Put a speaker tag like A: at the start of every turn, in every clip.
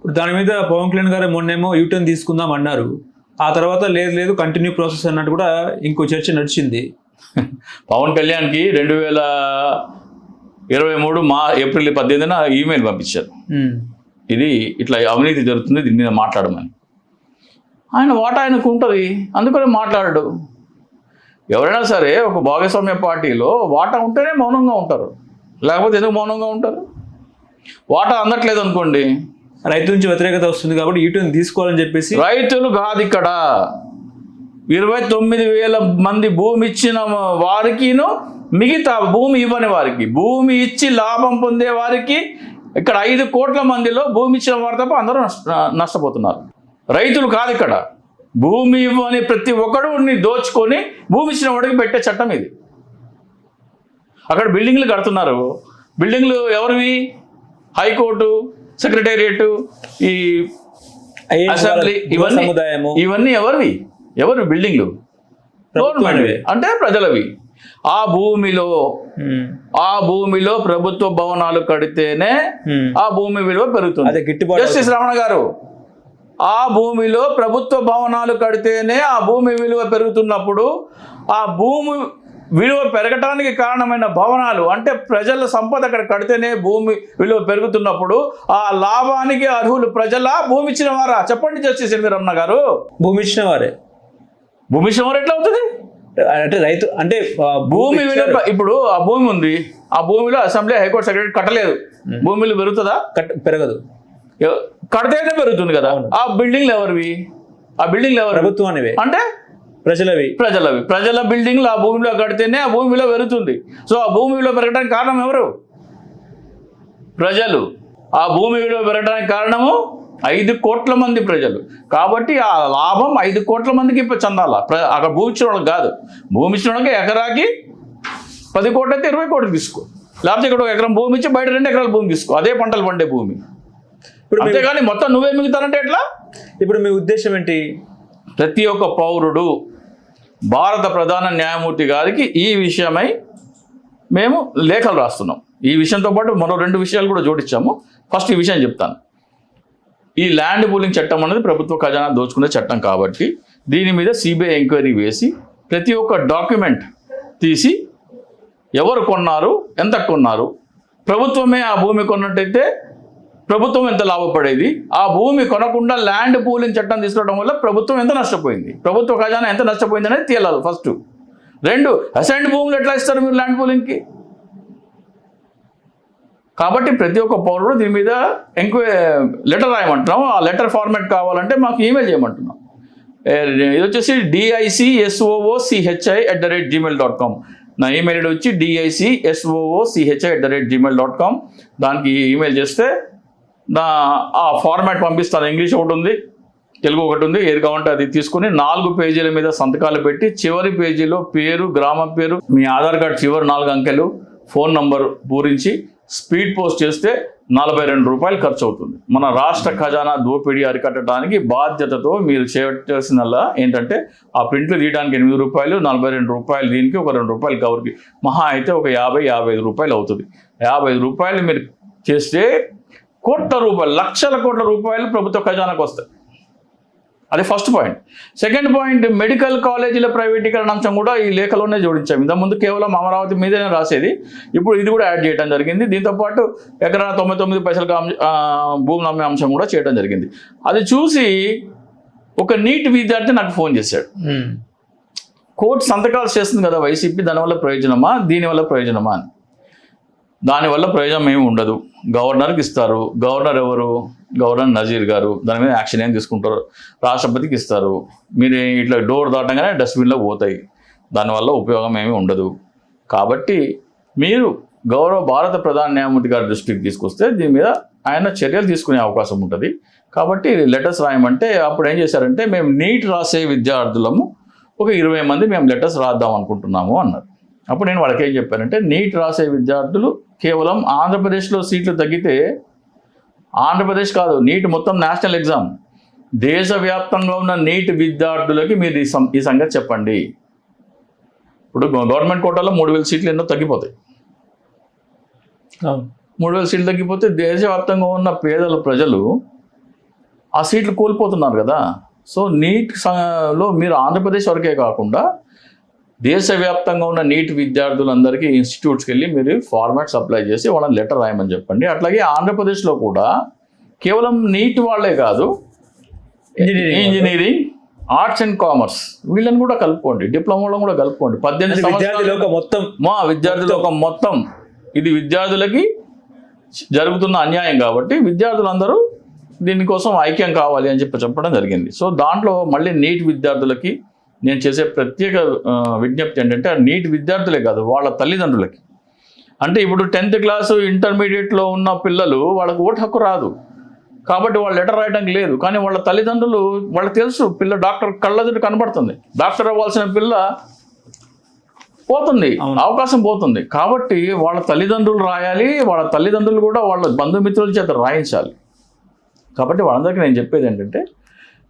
A: ఇప్పుడు దాని మీద పవన్ కళ్యాణ్ గారు మొన్నేమో యూటర్న్ తీసుకుందాం అన్నారు. ఆ తర్వాత లేదు కంటిన్యూ ప్రాసెస్ అన్నట్టు కూడా ఇంకో చర్చ నడిచింది.
B: పవన్ కళ్యాణ్కి 2023 ఏప్రిల్ 18న ఈమెయిల్ పంపించారు, ఇది ఇట్లా అవినీతి జరుగుతుంది, దీని మీద మాట్లాడమని. ఆయన వాటా ఆయనకు ఉంటుంది, అందుకని మాట్లాడడు. ఎవరైనా సరే ఒక భాగస్వామ్య పార్టీలో వాటా ఉంటేనే మౌనంగా ఉంటారు, లేకపోతే ఎందుకు మౌనంగా ఉంటారు? వాటా అందట్లేదు అనుకోండి,
A: రైతు నుంచి వ్యతిరేకత వస్తుంది కాబట్టి యూటర్న్ తీసుకోవాలని చెప్పేసి.
B: రైతులు కాదు ఇక్కడ, 29,000 మంది భూమి ఇచ్చిన వారికిను మిగతా భూమి ఇవ్వని వారికి, భూమి ఇచ్చి లాభం పొందే వారికి, ఇక్కడ 5 కోట్ల మందిలో భూమి ఇచ్చిన వారి తప్ప అందరూ నష్టపోతున్నారు. రైతులు కాదు ఇక్కడ, భూమి ఇవ్వని ప్రతి ఒక్కడు దోచుకొని భూమి ఇచ్చిన వాడికి పెట్టే చట్టం ఇది. అక్కడ బిల్డింగ్లు కడుతున్నారు, బిల్డింగ్లు ఎవరివి? హైకోర్టు, సెక్రటేరియట్, ఈ అసెంబ్లీ, ఇవన్నీ ఎవరివి? ఎవరు బిల్డింగ్లు? గవర్నమెంట్ అంటే ప్రజలవి. ఆ భూమిలో ప్రభుత్వ భవనాలు కడితేనే ఆ భూమి విలువ పెరుగుతుంది. జస్టిస్ రమణ గారు, ఆ భూమిలో ప్రభుత్వ భవనాలు కడితేనే ఆ భూమి విలువ పెరుగుతున్నప్పుడు, ఆ భూమి విలువ పెరగటానికి కారణమైన భవనాలు అంటే ప్రజల సంపద అక్కడ కడితేనే భూమి విలువ పెరుగుతున్నప్పుడు, ఆ లాభానికి అర్హులు ప్రజలా, భూమి ఇచ్చిన వారా? చెప్పండి జస్టిస్ ఎన్వి రమణ గారు.
A: భూమి ఇచ్చిన వారే.
B: భూమి ఇచ్చిన వారు ఎట్లా అవుతుంది?
A: అంటే రైతు అంటే
B: భూమి విలువ, ఇప్పుడు ఆ భూమి ఉంది, ఆ భూమిలో అసెంబ్లీ, హైకోర్టు, సెక్రటరీ కట్టలేదు, భూమి విలువ పెరుగుతుందా?
A: పెరగదు.
B: కడితేనే పెరుగుతుంది కదా. ఆ బిల్డింగ్లు ఎవరివి? ఆ బిల్డింగ్లు ఎవరు?
A: ప్రభుత్వానివే.
B: అంటే
A: ప్రజలవి.
B: ప్రజల బిల్డింగ్లు ఆ భూమిలో కడితేనే ఆ భూమి విలువ పెరుగుతుంది. సో ఆ భూమి విలువ పెరగడానికి కారణం ఎవరు? ప్రజలు. ఆ భూమి విలువ పెరగడానికి కారణము 5 కోట్ల మంది ప్రజలు. కాబట్టి ఆ లాభం 5 కోట్ల మందికి చెందాల. అక్కడ భూమి ఇచ్చిన వాళ్ళకి కాదు. భూమి ఇచ్చిన వాళ్ళకి ఎకరాకి 10 కోట్లు అయితే 20 కోట్లు తీసుకో, లేకపోతే ఇక్కడ 1 ఎకరం భూమి ఇచ్చి బయట 2 ఎకరాల భూమి తీసుకో, అదే పంటలు పండే భూమి. ఇప్పుడు అంతేగాని మొత్తం నువ్వే మిగుతానంటే ఎట్లా?
A: ఇప్పుడు మీ ఉద్దేశం ఏంటి?
B: ప్రతి ఒక్క పౌరుడు భారత ప్రధాన న్యాయమూర్తి గారికి ఈ విషయమై మేము లేఖలు రాస్తున్నాం. ఈ విషయంతో పాటు మరో 2 విషయాలు కూడా జోడించాము. ఫస్ట్ ఈ విషయం చెప్తాను. ఈ ల్యాండ్ పూలింగ్ చట్టం అనేది ప్రభుత్వ ఖజానా దోచుకునే చట్టం కాబట్టి దీని మీద సిబిఐ ఎంక్వైరీ వేసి ప్రతి ఒక్క డాక్యుమెంట్ తీసి ఎవరు కొన్నారు, ఎంత కొన్నారు, ప్రభుత్వమే ఆ భూమి కొన్నట్టయితే ప్రభుత్వం ఎంత లాభపడేది, ఆ భూమి కొనకుండా ల్యాండ్ పూలింగ్ చట్టం తీసుకురావడం వల్ల ప్రభుత్వం ఎంత నష్టపోయింది, ప్రభుత్వ ఖజానా ఎంత నష్టపోయింది అనేది తేలాలి ఫస్ట్. 2, అసైన్డ్ భూములు ఎట్లా ఇస్తారు మీరు ల్యాండ్ పూలింగ్కి? కాబట్టి ప్రతి ఒక్క పౌరుడు దీని మీద లెటర్ రాయమంటున్నాం. ఆ లెటర్ ఫార్మాట్ కావాలంటే మాకు ఈమెయిల్ చేయమంటున్నాం. ఇది వచ్చేసి DICSOOCHI@gmail.com. నా ఈమెయిల్ ఐడి వచ్చి DICSOOCHI@gmail.com. దానికి ఈమెయిల్ చేస్తే ఆ ఫార్మాట్ పంపిస్తాను. ఇంగ్లీష్ ఒకటి ఉంది, తెలుగు ఒకటి ఉంది, ఏది కావాలంటే అది తీసుకుని 4 పేజీల మీద సంతకాలు పెట్టి చివరి పేజీలో పేరు, గ్రామం పేరు, మీ ఆధార్ కార్డు చివరి 4 అంకెలు, ఫోన్ నంబర్ పూరించి స్పీడ్ పోస్ట్ చేస్తే 42 రూపాయలు ఖర్చు అవుతుంది. మన రాష్ట్ర ఖజానా దోపిడీ అరికట్టడానికి బాధ్యతతో మీరు చేయాల్సిందల్లా ఏంటంటే ఆ ప్రింట్లు తీయడానికి 8 రూపాయలు, 42 రూపాయలు, దీనికి ఒక 2 రూపాయలు కవర్కి, మహా అయితే ఒక 50-55 రూపాయలు అవుతుంది. 55 రూపాయలు మీరు చేస్తే కోట్ల రూపాయలు, లక్షల కోట్ల రూపాయలు ప్రభుత్వ ఖజానాకు వస్తాయి. అది first point. Second point, medical కాలేజీల ప్రైవేటీకరణ అంశం కూడా ఈ లేఖలోనే జోడించాం. ఇంతకుముందు కేవలం అమరావతి మీదనే రాసేది, ఇప్పుడు ఇది కూడా యాడ్ చేయడం జరిగింది. దీంతోపాటు ఎకరా 99 పైసలకు భూములు అమ్మే అంశం కూడా చేయడం జరిగింది. అది చూసి ఒక నీట్ విద్యార్థి నాకు ఫోన్ చేశాడు. కోర్టు సంతకాలు చేస్తుంది కదా వైసీపీ, దానివల్ల ప్రయోజనమా, దీనివల్ల ప్రయోజనమా అని. దానివల్ల ప్రయోజనం ఏమి ఉండదు. గవర్నర్కి ఇస్తారు. గవర్నర్ ఎవరు? గవర్నర్ నజీర్ గారు. దాని మీద యాక్షన్ ఏం తీసుకుంటారు? రాష్ట్రపతికి ఇస్తారు. మీరు ఇట్లా డోర్ దాటంగానే డస్ట్బిన్లో పోతాయి. దానివల్ల ఉపయోగం ఏమీ ఉండదు. కాబట్టి మీరు గౌరవ భారత ప్రధాన న్యాయమూర్తి గారి దృష్టికి తీసుకొస్తే దీని మీద ఆయన చర్యలు తీసుకునే అవకాశం ఉంటుంది. కాబట్టి లెటర్స్ రాయమంటే అప్పుడు ఏం చేశారంటే, మేము నీట్ రాసే విద్యార్థులము ఒక 20 మంది మేము లెటర్స్ రాద్దాం అనుకుంటున్నాము అన్నారు. అప్పుడు నేను వాళ్ళకి ఏం చెప్పానంటే, నీట్ రాసే విద్యార్థులు కేవలం ఆంధ్రప్రదేశ్లో సీట్లు తగ్గితే, ఆంధ్రప్రదేశ్ కాదు, నీట్ మొత్తం నేషనల్ ఎగ్జామ్, దేశవ్యాప్తంగా ఉన్న నీట్ విద్యార్థులకి మీరు ఈ సంగతి చెప్పండి. ఇప్పుడు గవర్నమెంట్ కోటాలో 3000 సీట్లు ఎన్నో తగ్గిపోతాయి. 3000 సీట్లు తగ్గిపోతే దేశవ్యాప్తంగా ఉన్న పేదల ప్రజలు ఆ సీట్లు కోల్పోతున్నారు కదా. సో లో మీరు ఆంధ్రప్రదేశ్ వరకే కాకుండా దేశవ్యాప్తంగా ఉన్న నీట్ విద్యార్థులందరికీ ఇన్స్టిట్యూట్స్కి వెళ్ళి మీరు ఫార్మాట్స్ అప్లై చేసి వాళ్ళని లెటర్ రాయమని చెప్పండి. అట్లాగే ఆంధ్రప్రదేశ్లో కూడా కేవలం నీట్ వాళ్ళే కాదు, ఇంజనీరింగ్, ఆర్ట్స్ అండ్ కామర్స్ వీళ్ళని కూడా కలుపుకోండి, డిప్లొమాలో కూడా కలుపుకోండి. 18 సంవత్సరాలు
A: మొత్తం
B: విద్యార్థులకు మొత్తం ఇది విద్యార్థులకి జరుగుతున్న అన్యాయం కాబట్టి విద్యార్థులందరూ దీనికోసం ఐక్యం కావాలి అని చెప్పడం జరిగింది. సో దాంట్లో మళ్ళీ నీట్ విద్యార్థులకి నేను చేసే ప్రత్యేక విజ్ఞప్తి ఏంటంటే నీట్ విద్యార్థులే కాదు వాళ్ళ తల్లిదండ్రులకి. అంటే ఇప్పుడు 10th క్లాసు ఇంటర్మీడియట్లో ఉన్న పిల్లలు వాళ్ళకు ఓటు హక్కు రాదు కాబట్టి వాళ్ళు లెటర్ రాయడానికి లేదు. కానీ వాళ్ళ తల్లిదండ్రులు వాళ్ళకి తెలుసు పిల్ల డాక్టర్ కళ్ళెదుట కనబడుతుంది, డాక్టర్ అవ్వాల్సిన పిల్ల పోతుంది, అవకాశం పోతుంది. కాబట్టి వాళ్ళ తల్లిదండ్రులు రాయాలి, వాళ్ళ తల్లిదండ్రులు కూడా వాళ్ళ బంధుమిత్రుల చేత రాయించాలి. కాబట్టి వాళ్ళందరికీ నేను చెప్పేది ఏంటంటే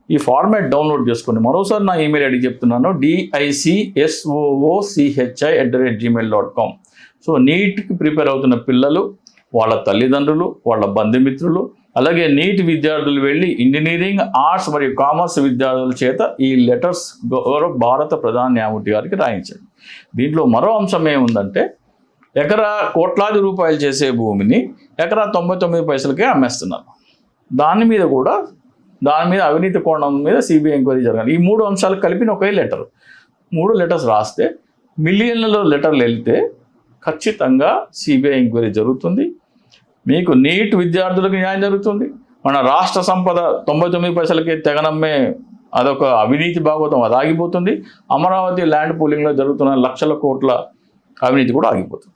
B: ఈ ఫార్మాట్ డౌన్లోడ్ చేసుకోండి. మరోసారి నా ఈమెయిల్ ఐడి చెప్తున్నాను, DICSOOCHI@gmail.com. సో నీట్కి ప్రిపేర్ అవుతున్న పిల్లలు, వాళ్ళ తల్లిదండ్రులు, వాళ్ళ బంధుమిత్రులు, అలాగే నీట్ విద్యార్థులు వెళ్ళి ఇంజనీరింగ్, ఆర్ట్స్ మరియు కామర్స్ విద్యార్థుల చేత ఈ లెటర్స్ గౌరవ భారత ప్రధాన న్యాయమూర్తి గారికి రాయించండి. దీంట్లో మరో అంశం ఏముందంటే కోట్లాది రూపాయలు చేసే భూమిని ఎకరా 99 పైసలకే అమ్మేస్తున్నారు. దాని మీద అవినీతి కోణం మీద సిబిఐ ఎంక్వైరీ జరగాలి. ఈ 3 అంశాలు కలిపిన ఒకే లెటర్, 3 లెటర్స్ రాస్తే మిలియన్లలో లెటర్లు వెళ్తే ఖచ్చితంగా సిబిఐ ఎంక్వైరీ జరుగుతుంది. మీకు నీట్ విద్యార్థులకు న్యాయం జరుగుతుంది. మన రాష్ట్ర సంపద 99 పైసలకే తెగనమ్మే అదొక అవినీతి భాగవతం అది ఆగిపోతుంది. అమరావతి ల్యాండ్ పూలింగ్లో జరుగుతున్న లక్షల కోట్ల అవినీతి కూడా ఆగిపోతుంది.